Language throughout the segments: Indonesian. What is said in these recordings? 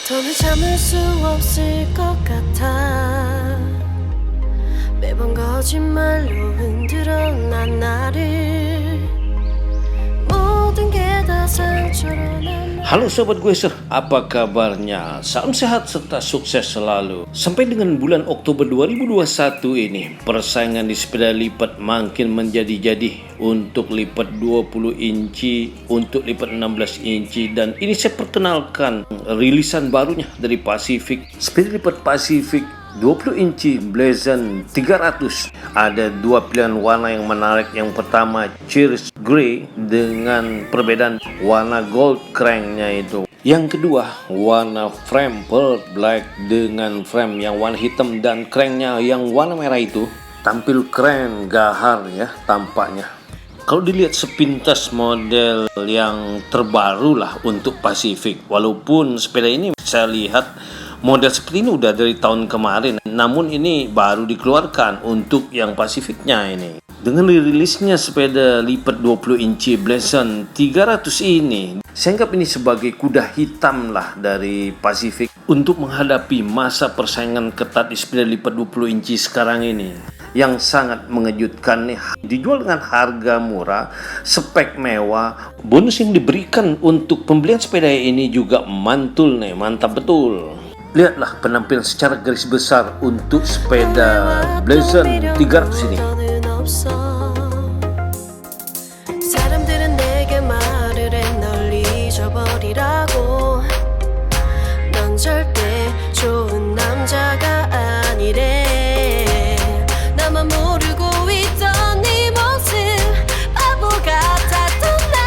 더는 참을 수 없을 것 같아. 매번 거짓말로 흔들어 난 나를. 모든 게 다 상처로 남아. Halo Sobat Gueser, apa kabarnya? Salam sehat serta sukses selalu. Sampai dengan bulan Oktober 2021 ini, persaingan di sepeda lipat makin menjadi-jadi. Untuk lipat 20 inci, untuk lipat 16 inci. Dan ini saya perkenalkan rilisan barunya dari Pacific. Sepeda lipat Pacific 20 inci Blazon 300. Ada dua pilihan warna yang menarik. Yang pertama Cheers Grey dengan perbedaan warna gold cranknya itu. Yang kedua warna frame Pearl Black dengan frame yang warna hitam dan cranknya yang warna merah itu. Tampil keren, gahar ya tampaknya. Kalau dilihat sepintas model yang terbaru lah untuk Pacific. Walaupun sepeda ini saya lihat model seperti ini udah dari tahun kemarin, namun ini baru dikeluarkan untuk yang Pacificnya ini. Dengan rilisnya sepeda lipat 20 inci Blazon 300 ini, saya anggap ini sebagai kuda hitam lah dari Pacific untuk menghadapi masa persaingan ketat di sepeda lipat 20 inci sekarang ini. Yang sangat mengejutkan nih, dijual dengan harga murah, spek mewah, bonus yang diberikan untuk pembelian sepeda ini juga mantul nih, mantap betul. Lihatlah penampilan secara garis besar untuk sepeda Blazon 300 ini. 사람들은 내게 말을 해 널 잊어버리라고. 넌 절대 좋은 남자가 아니래. 나만 모르고 있던 네 모습 바보 같았던 날.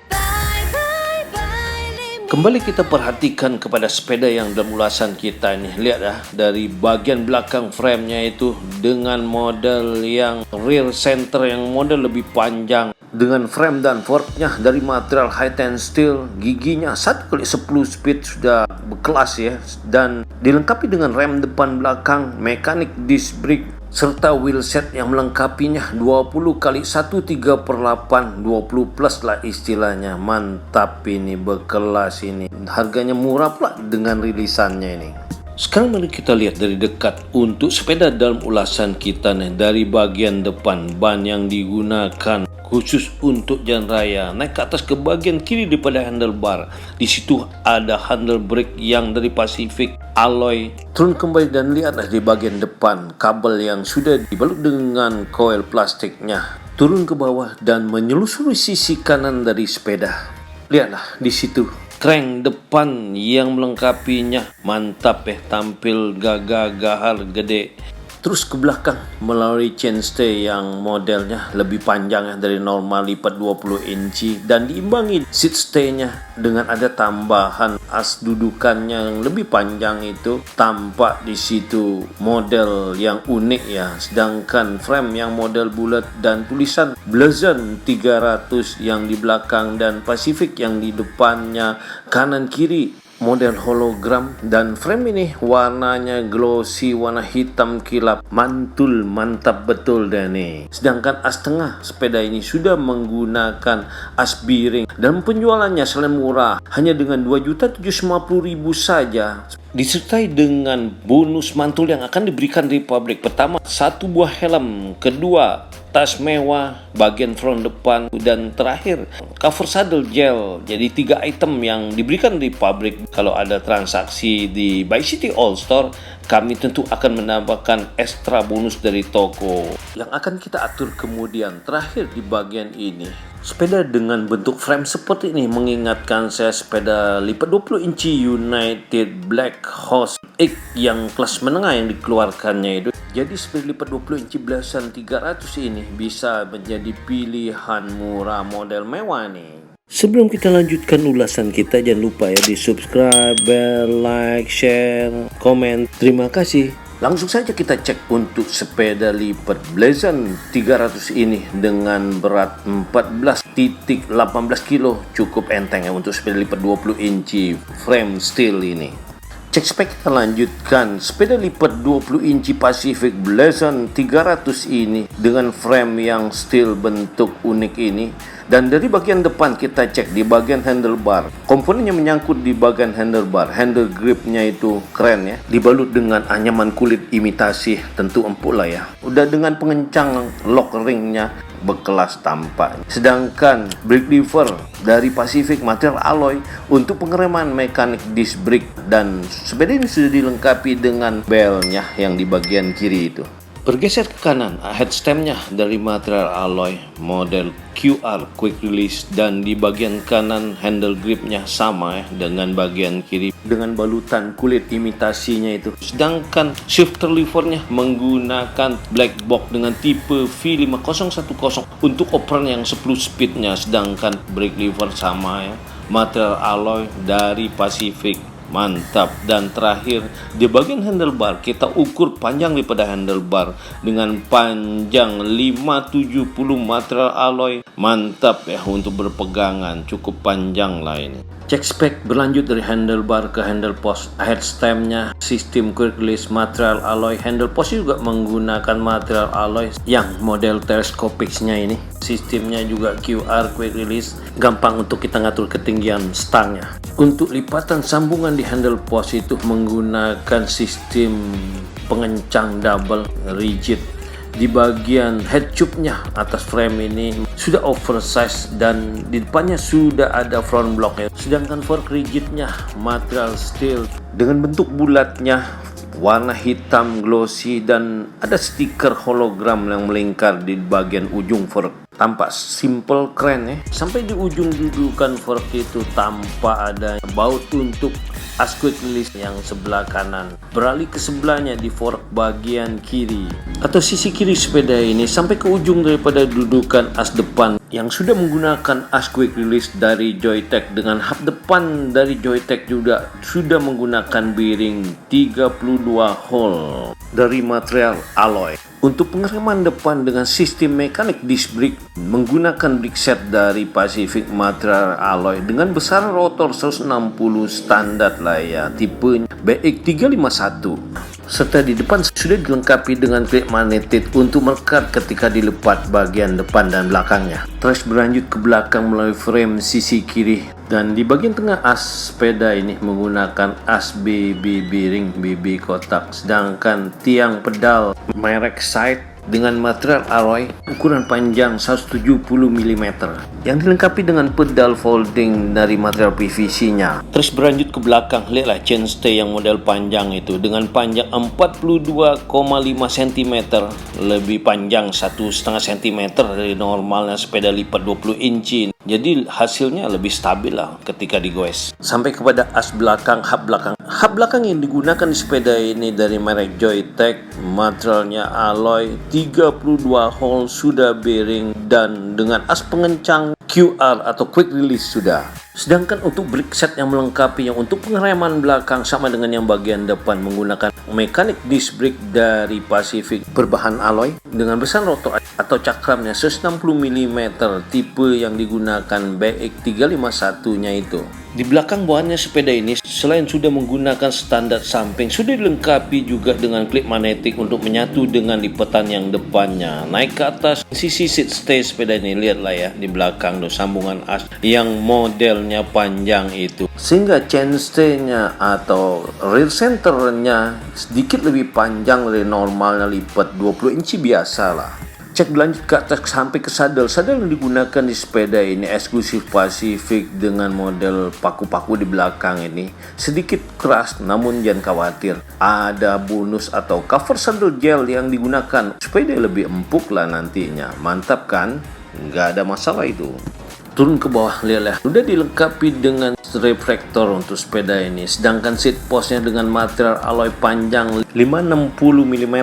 Bye bye bye. Kembali kita perhatikan kepada sepeda yang dalam ulasan kita ini. Lihat ya, dari bagian belakang frame-nya itu dengan model yang rear center yang model lebih panjang. Dengan frame dan forknya dari material high-ten steel, giginya 1x10 speed sudah berkelas ya. Dan dilengkapi dengan rem depan belakang, mekanik disc brake, serta wheelset yang melengkapinya 20x1 3/8 20 plus lah istilahnya. Mantap ini, berkelas ini. Harganya murah pula dengan rilisannya ini. Sekarang mari kita lihat dari dekat untuk sepeda dalam ulasan kita nih. Dari bagian depan, ban yang digunakan khusus untuk jalan raya, naik ke atas ke bagian kiri daripada handlebar. Di situ ada handle brake yang dari Pacific alloy. Turun kembali dan lihatlah di bagian depan kabel yang sudah dibalut dengan koil plastiknya. Turun ke bawah dan menyelusuri sisi kanan dari sepeda. Lihatlah di situ crank depan yang melengkapinya. Mantap ya, tampil gagah gahar gede. Terus ke belakang melalui chainstay yang modelnya lebih panjang ya, dari normal lipat 20 inci, dan diimbangi seat stay-nya dengan ada tambahan as dudukannya yang lebih panjang itu. Tampak di situ model yang unik ya. Sedangkan frame yang model bulat dan tulisan Blazon 300 yang di belakang dan Pacific yang di depannya kanan kiri. Model hologram, dan frame ini warnanya glossy, warna hitam kilap, mantul, mantap betul deh nih. Sedangkan as tengah sepeda ini sudah menggunakan as biring dan penjualannya selain murah hanya dengan 2.750.000 saja, disertai dengan bonus mantul yang akan diberikan dari pabrik. Pertama, 1 buah helm, kedua tas mewah bagian front depan, dan terakhir cover saddle gel. Jadi 3 item yang diberikan di pabrik. Kalau ada transaksi di Bike City All Store, kami tentu akan menambahkan ekstra bonus dari toko yang akan kita atur kemudian. Terakhir di bagian ini, sepeda dengan bentuk frame seperti ini mengingatkan saya sepeda lipat 20 inci United Black Horse X yang kelas menengah yang dikeluarkannya itu. Jadi sepeda lipat 20 inci Blazon 300 ini bisa menjadi pilihan murah model mewah nih. Sebelum kita lanjutkan ulasan kita, jangan lupa ya di subscribe, bell, like, share, komen. Terima kasih. Langsung saja kita cek untuk sepeda lipat Blazon 300 ini dengan berat 14.18 kilo. Cukup enteng ya untuk sepeda lipat 20 inci frame steel ini. Cek spek kita lanjutkan. Sepeda lipat 20 inci Pacific Blazon 300 ini dengan frame yang steel bentuk unik ini. Dan dari bagian depan kita cek di bagian handlebar. Komponennya menyangkut di bagian handlebar. Handle gripnya itu keren ya. Dibalut dengan anyaman kulit imitasi, tentu empuk lah ya. Udah dengan pengencang lock ringnya berkelas tampak. Sedangkan brake lever dari Pacific material alloy untuk pengereman mekanik disc brake, dan sepeda ini sudah dilengkapi dengan belnya yang di bagian kiri itu. Bergeser ke kanan, headstemnya dari material alloy model QR quick release, dan di bagian kanan handle gripnya sama ya dengan bagian kiri dengan balutan kulit imitasinya itu. Sedangkan shifter levernya menggunakan black box dengan tipe V5010 untuk operan yang 10 speednya, sedangkan brake lever sama ya material alloy dari Pacific. Mantap. Dan terakhir di bagian handlebar kita ukur panjang daripada handlebar dengan panjang 570 material alloy. Mantap ya untuk berpegangan, cukup panjang lah ini. Cek spek berlanjut dari handlebar ke handle post. Headstemnya sistem quick release material alloy. Handle post juga menggunakan material alloy yang model teleskopiknya ini. Sistemnya juga QR quick release, gampang untuk kita ngatur ketinggian stangnya. Untuk lipatan sambungan di handle post itu menggunakan sistem pengencang double rigid. Di bagian head tube-nya atas frame ini sudah oversize dan di depannya sudah ada front block-nya. Sedangkan fork rigidnya material steel dengan bentuk bulatnya, warna hitam glossy, dan ada stiker hologram yang melingkar di bagian ujung fork. Tampak simple, keren ya. Sampai di ujung dudukan fork itu tampak ada baut untuk as quick release yang sebelah kanan. Beralih ke sebelahnya di fork bagian kiri atau sisi kiri sepeda ini sampai ke ujung daripada dudukan as depan yang sudah menggunakan as quick release dari Joytech, dengan hub depan dari Joytech juga sudah menggunakan bearing 32 hole dari material alloy. Untuk pengereman depan dengan sistem mekanik disc brake menggunakan brake set dari Pacific material alloy dengan besaran rotor 160 standar lah ya, tipe BX351. Serta di depan sudah dilengkapi dengan klip magnetit untuk melekat ketika dilepat bagian depan dan belakangnya. Terus berlanjut ke belakang melalui frame sisi kiri, dan di bagian tengah as sepeda ini menggunakan as BB bearing BB kotak. Sedangkan tiang pedal merek Side dengan material alloy ukuran panjang 170 mm yang dilengkapi dengan pedal folding dari material PVC-nya. Terus berlanjut ke belakang, lihatlah chainstay yang model panjang itu dengan panjang 42,5 cm, lebih panjang 1,5 cm dari normalnya sepeda lipat 20 inci. Jadi hasilnya lebih stabil lah ketika digoes. Sampai kepada as belakang, hub belakang. Hub belakang yang digunakan di sepeda ini dari merek Joytech, materialnya alloy 32 hole, sudah bearing dan dengan as pengencang QR atau quick release sudah. Sedangkan untuk brake set yang melengkapinya untuk pengereman belakang sama dengan yang bagian depan menggunakan mekanik disc brake dari Pacific berbahan alloy dengan besar rotor atau cakramnya 160 mm, tipe yang digunakan BX351-nya itu. Di belakang bahannya sepeda ini selain sudah menggunakan standar samping, sudah dilengkapi juga dengan klip magnetik untuk menyatu dengan lipatan yang depannya. Naik ke atas sisi seat stay sepeda ini, lihatlah ya di belakang tuh sambungan as yang modelnya panjang itu, sehingga chainstay-nya atau rear center-nya sedikit lebih panjang dari normalnya lipat 20 inci biasa lah. Cek berlanjut ke atas sampai ke sadel. Sadel yang digunakan di sepeda ini eksklusif Pacific dengan model paku-paku di belakang ini. Sedikit keras namun jangan khawatir. Ada bonus atau cover sadel gel yang digunakan. Sepeda lebih empuk lah nantinya. Mantap kan? Nggak ada masalah itu. Turun ke bawah, lihatlah. Sudah dilengkapi dengan reflektor untuk sepeda ini. Sedangkan seat postnya dengan material alloy panjang 560 mm.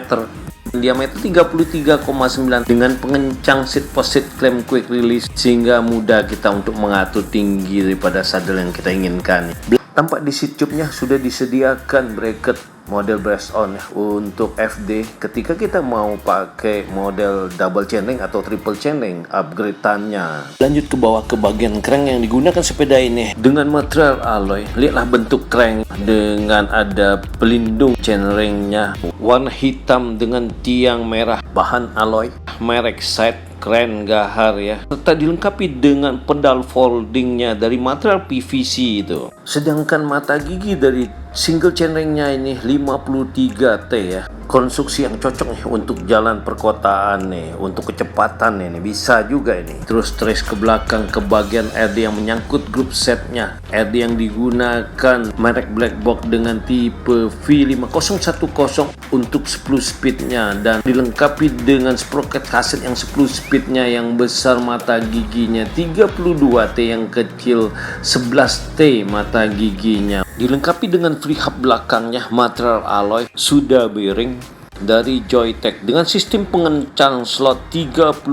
Diameter 33,9 dengan pengencang seat post seat clamp quick release sehingga mudah kita untuk mengatur tinggi daripada sadel yang kita inginkan. Tampak di seat tube-nya sudah disediakan bracket model brace on ya, untuk FD ketika kita mau pakai model double chainring atau triple chainring upgrade-annya. Lanjut ke bawah ke bagian crank yang digunakan sepeda ini dengan material alloy. Lihatlah bentuk crank dengan ada pelindung chainring-nya warna hitam dengan tiang merah, bahan alloy merek Side keren gahar ya, serta dilengkapi dengan pedal foldingnya dari material PVC itu. Sedangkan mata gigi dari single chainringnya ini 53T ya, konstruksi yang cocok nih untuk jalan perkotaan nih, untuk kecepatan nih bisa juga ini. Terus trace ke belakang ke bagian RD yang menyangkut grup setnya, RD yang digunakan merek black box dengan tipe V5010 untuk 10 speednya, dan dilengkapi dengan sprocket kaset yang 10 speednya yang besar, mata giginya 32T, yang kecil 11T mata giginya. Dilengkapi dengan free hub belakangnya material alloy, sudah bearing dari Joytech dengan sistem pengencang slot 32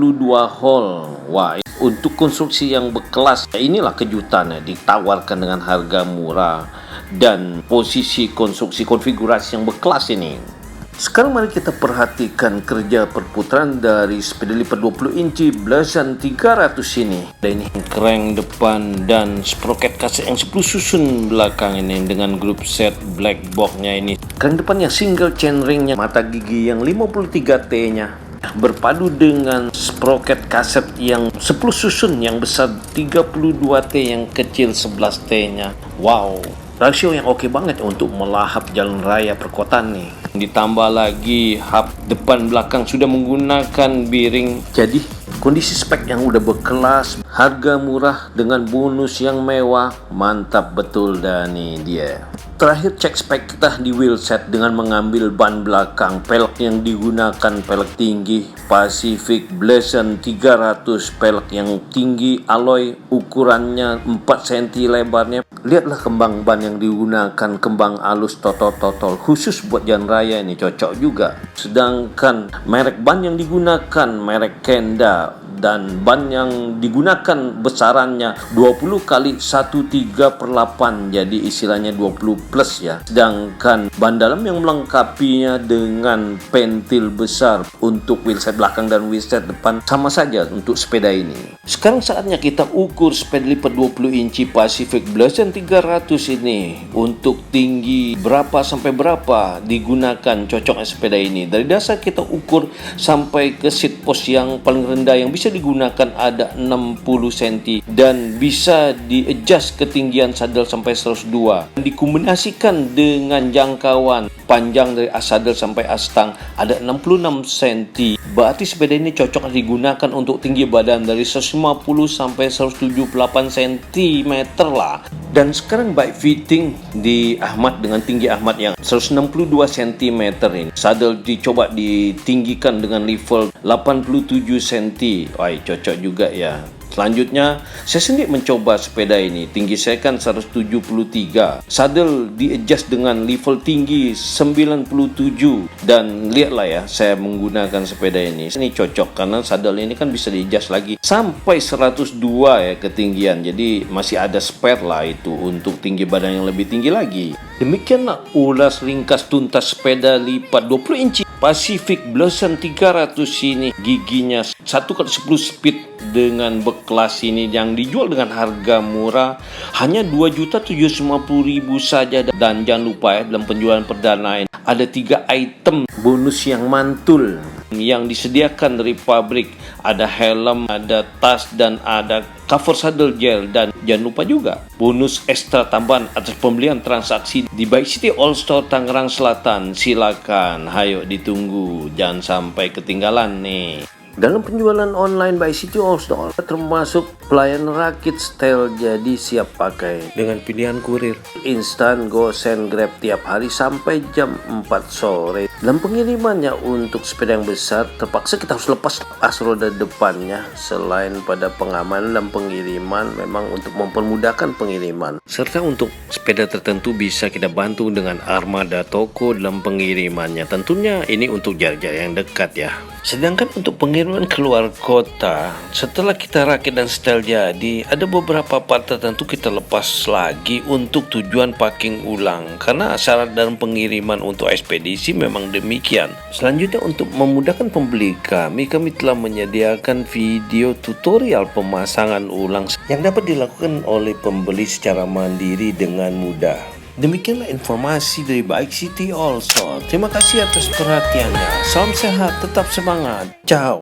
hole. Wah, untuk konstruksi yang berkelas, inilah kejutannya, ditawarkan dengan harga murah dan posisi konstruksi konfigurasi yang berkelas ini. Sekarang mari kita perhatikan kerja perputaran dari sepeda lipat 20 inci Blazon 300 ini. Dan ini crank depan dan sprocket kaset yang 10 susun belakang ini dengan grup set black box-nya ini. Crank depannya single chainring-nya, mata gigi yang 53T-nya. Berpadu dengan sprocket kaset yang 10 susun yang besar 32T, yang kecil 11T-nya. Wow, rasio yang oke banget untuk melahap jalan raya perkotaan nih. Ditambah lagi hub depan belakang sudah menggunakan bearing. Jadi kondisi spek yang udah berkelas, harga murah dengan bonus yang mewah, mantap betul dah nih dia. Terakhir cek spek kita di wheelset dengan mengambil ban belakang. Pelek yang digunakan pelek tinggi Pacific Blazon 300, pelek yang tinggi, alloy ukurannya 4 cm lebarnya. Lihatlah kembang ban yang digunakan, kembang halus totol khusus buat jalan raya ini, cocok juga. Sedangkan merek ban yang digunakan merek Kenda, dan ban yang digunakan besarannya 20 kali 13/8, jadi istilahnya 20 plus ya. Sedangkan ban dalam yang melengkapinya dengan pentil besar untuk wheelset belakang dan wheelset depan sama saja untuk sepeda ini. Sekarang saatnya kita ukur sepeda lipat 20 inci Pacific Blazon 300 ini untuk tinggi berapa sampai berapa digunakan cocoknya sepeda ini. Dari dasar kita ukur sampai ke seat post yang paling rendah yang bisa digunakan ada 60 cm, dan bisa di-adjust ketinggian saddle sampai 102. Dikombinasikan dengan jangkauan panjang dari as saddle sampai as stang ada 66 cm. Berarti sepeda ini cocok digunakan untuk tinggi badan dari 150 sampai 178 cm lah. Dan sekarang bike fitting di Ahmad dengan tinggi Ahmad yang 162 cm ini. Saddle dicoba ditinggikan dengan level 87 cm. Wah, cocok juga ya. Selanjutnya, saya sendiri mencoba sepeda ini. Tinggi saya kan 173. Saddle di-adjust dengan level tinggi 97. Dan lihatlah ya, saya menggunakan sepeda ini. Ini cocok karena saddle ini kan bisa di-adjust lagi sampai 102 ya ketinggian. Jadi masih ada spare lah itu untuk tinggi badan yang lebih tinggi lagi. Demikianlah ulas ringkas tuntas sepeda lipat 20 inci Pacific Blazon 300 ini. Giginya 1x10 speed dengan berkelas ini yang dijual dengan harga murah hanya 2.750.000 saja. Dan jangan lupa ya, dalam penjualan perdana ini ada 3 item bonus yang mantul yang disediakan dari pabrik. Ada helm, ada tas, dan ada cover saddle gel. Dan jangan lupa juga bonus ekstra tambahan atas pembelian transaksi di Bike City All Store Tangerang Selatan. Silakan, hayo ditunggu, jangan sampai ketinggalan nih. Dalam penjualan online Bike City All Store termasuk pelayanan rakit style, jadi siap pakai dengan pilihan kurir instan, GoSend, Grab tiap hari sampai jam 4 sore. Dalam pengirimannya untuk sepeda yang besar terpaksa kita harus lepas as roda depannya. Selain pada pengamanan dan pengiriman, memang untuk mempermudahkan pengiriman, serta untuk sepeda tertentu bisa kita bantu dengan armada toko dalam pengirimannya. Tentunya ini untuk jarak-jarak yang dekat ya. Sedangkan untuk pengiriman keluar kota, setelah kita rakit dan setel jadi, ada beberapa part tertentu kita lepas lagi untuk tujuan packing ulang, karena syarat dalam pengiriman untuk ekspedisi memang demikian. Selanjutnya, untuk memudahkan pembeli kami telah menyediakan video tutorial pemasangan ulang yang dapat dilakukan oleh pembeli secara mandiri dengan mudah. Demikianlah informasi dari Baik City Also. Terima kasih atas perhatiannya. Salam sehat, tetap semangat. Ciao.